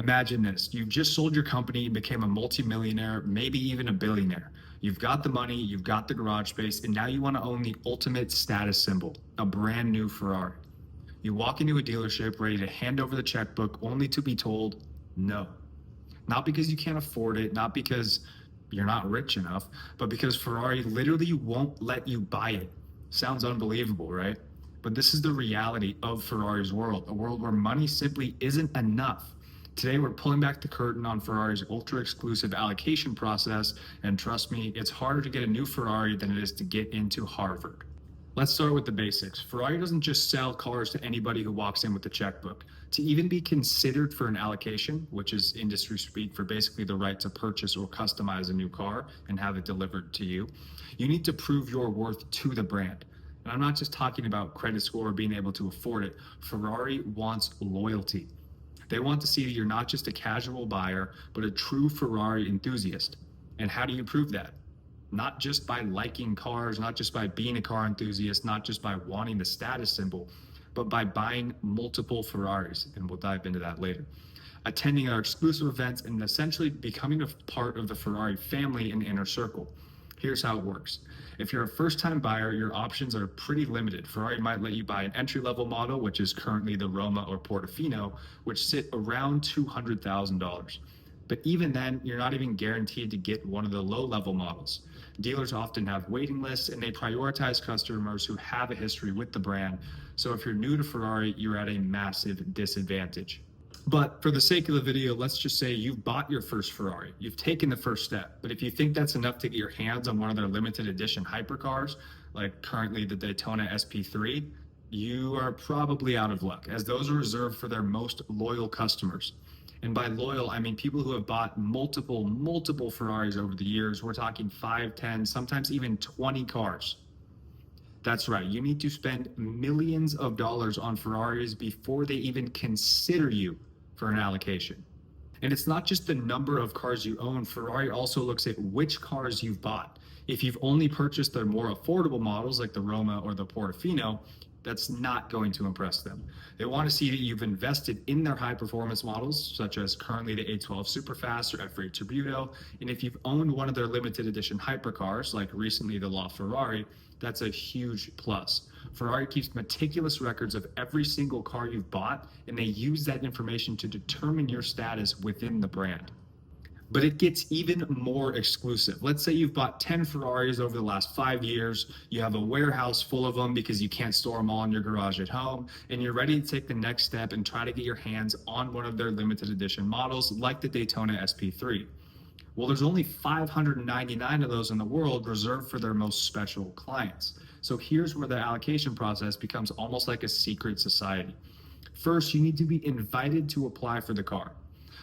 Imagine this. You've just sold your company and became a multimillionaire, maybe even a billionaire. You've got the money, you've got the garage space, and now you want to own the ultimate status symbol, a brand new Ferrari. You walk into a dealership ready to hand over the checkbook only to be told no. Not because you can't afford it, not because you're not rich enough, but because Ferrari literally won't let you buy it. Sounds unbelievable, right? But this is the reality of Ferrari's world, a world where money simply isn't enough. Today, we're pulling back the curtain on Ferrari's ultra exclusive allocation process, and trust me, it's harder to get a new Ferrari than it is to get into Harvard. Let's start with the basics. Ferrari doesn't just sell cars to anybody who walks in with a checkbook. To even be considered for an allocation, which is industry speak for basically the right to purchase or customize a new car and have it delivered to you, you need to prove your worth to the brand. And I'm not just talking about credit score or being able to afford it. Ferrari wants loyalty. They want to see that you're not just a casual buyer, but a true Ferrari enthusiast. And how do you prove that? Not just by liking cars, not just by being a car enthusiast, not just by wanting the status symbol, but by buying multiple Ferraris. And we'll dive into that later. Attending our exclusive events and essentially becoming a part of the Ferrari family and inner circle. Here's how it works. If you're a first-time buyer, your options are pretty limited. Ferrari might let you buy an entry-level model, which is currently the Roma or Portofino, which sit around $200,000. But even then, you're not even guaranteed to get one of the low-level models. Dealers often have waiting lists, and they prioritize customers who have a history with the brand. So if you're new to Ferrari, you're at a massive disadvantage. But for the sake of the video, let's just say you've bought your first Ferrari. You've taken the first step. But if you think that's enough to get your hands on one of their limited edition hypercars, like currently the Daytona SP3, you are probably out of luck, as those are reserved for their most loyal customers. And by loyal, I mean people who have bought multiple Ferraris over the years. We're talking 5, 10, sometimes even 20 cars. That's right. You need to spend millions of dollars on Ferraris before they even consider you for an allocation. And it's not just the number of cars you own. Ferrari also looks at which cars you've bought. If you've only purchased their more affordable models like the Roma or the Portofino, that's not going to impress them. They want to see that you've invested in their high performance models, such as currently the A12 Superfast or F8 Tributo. And if you've owned one of their limited edition hypercars, like recently the LaFerrari, that's a huge plus. Ferrari keeps meticulous records of every single car you've bought, and they use that information to determine your status within the brand. But it gets even more exclusive. Let's say you've bought 10 Ferraris over the last 5 years. You have a warehouse full of them because you can't store them all in your garage at home, and you're ready to take the next step and try to get your hands on one of their limited edition models like the Daytona SP3. Well, there's only 599 of those in the world reserved for their most special clients. So here's where the allocation process becomes almost like a secret society. First, you need to be invited to apply for the car.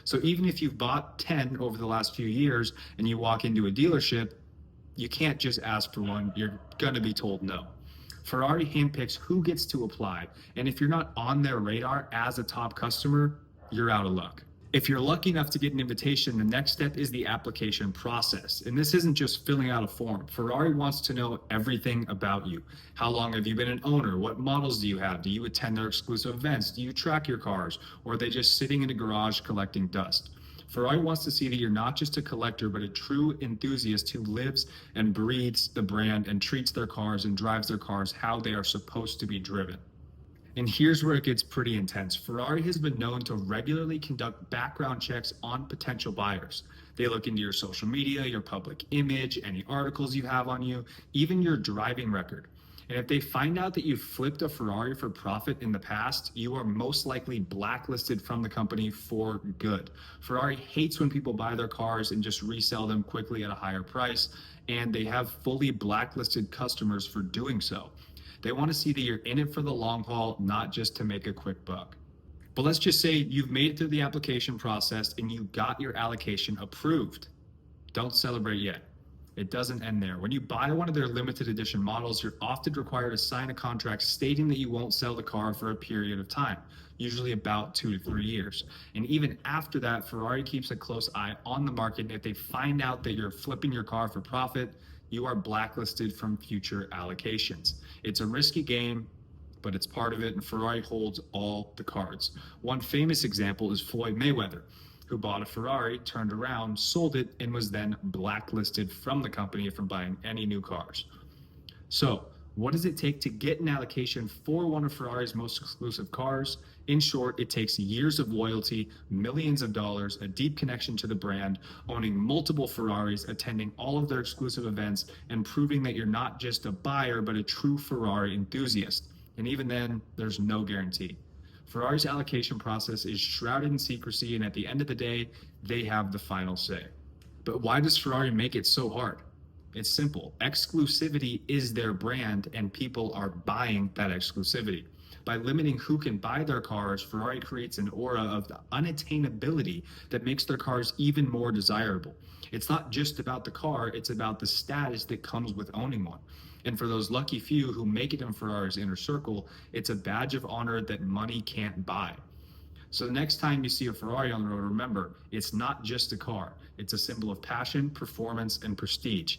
So even if you've bought 10 over the last few years and you walk into a dealership, you can't just ask for one. You're going to be told no. Ferrari handpicks who gets to apply. And if you're not on their radar as a top customer, you're out of luck. If you're lucky enough to get an invitation, the next step is the application process. And this isn't just filling out a form. Ferrari wants to know everything about you. How long have you been an owner? What models do you have? Do you attend their exclusive events? Do you track your cars? Or are they just sitting in a garage collecting dust? Ferrari wants to see that you're not just a collector, but a true enthusiast who lives and breathes the brand and treats their cars and drives their cars how they are supposed to be driven. And here's where it gets pretty intense. Ferrari has been known to regularly conduct background checks on potential buyers. They look into your social media, your public image, any articles you have on you, even your driving record. And if they find out that you've flipped a Ferrari for profit in the past, you are most likely blacklisted from the company for good. Ferrari hates when people buy their cars and just resell them quickly at a higher price, and they have fully blacklisted customers for doing so. They want to see that you're in it for the long haul, not just to make a quick buck. But let's just say you've made it through the application process and you got your allocation approved. Don't celebrate yet. It doesn't end there. When you buy one of their limited edition models, you're often required to sign a contract stating that you won't sell the car for a period of time, usually about 2 to 3 years. And even after that, Ferrari keeps a close eye on the market. And if they find out that you're flipping your car for profit, you are blacklisted from future allocations. It's a risky game, but it's part of it, and Ferrari holds all the cards. One famous example is Floyd Mayweather, who bought a Ferrari, turned around, sold it, and was then blacklisted from the company from buying any new cars. So, what does it take to get an allocation for one of Ferrari's most exclusive cars? In short, it takes years of loyalty, millions of dollars, a deep connection to the brand, owning multiple Ferraris, attending all of their exclusive events, and proving that you're not just a buyer, but a true Ferrari enthusiast. And even then, there's no guarantee. Ferrari's allocation process is shrouded in secrecy, and at the end of the day, they have the final say. But why does Ferrari make it so hard? It's simple. Exclusivity is their brand, and people are buying that exclusivity. By limiting who can buy their cars, Ferrari creates an aura of the unattainability that makes their cars even more desirable. It's not just about the car, it's about the status that comes with owning one. And for those lucky few who make it in Ferrari's inner circle, it's a badge of honor that money can't buy. So the next time you see a Ferrari on the road, remember, it's not just a car. It's a symbol of passion, performance, and prestige.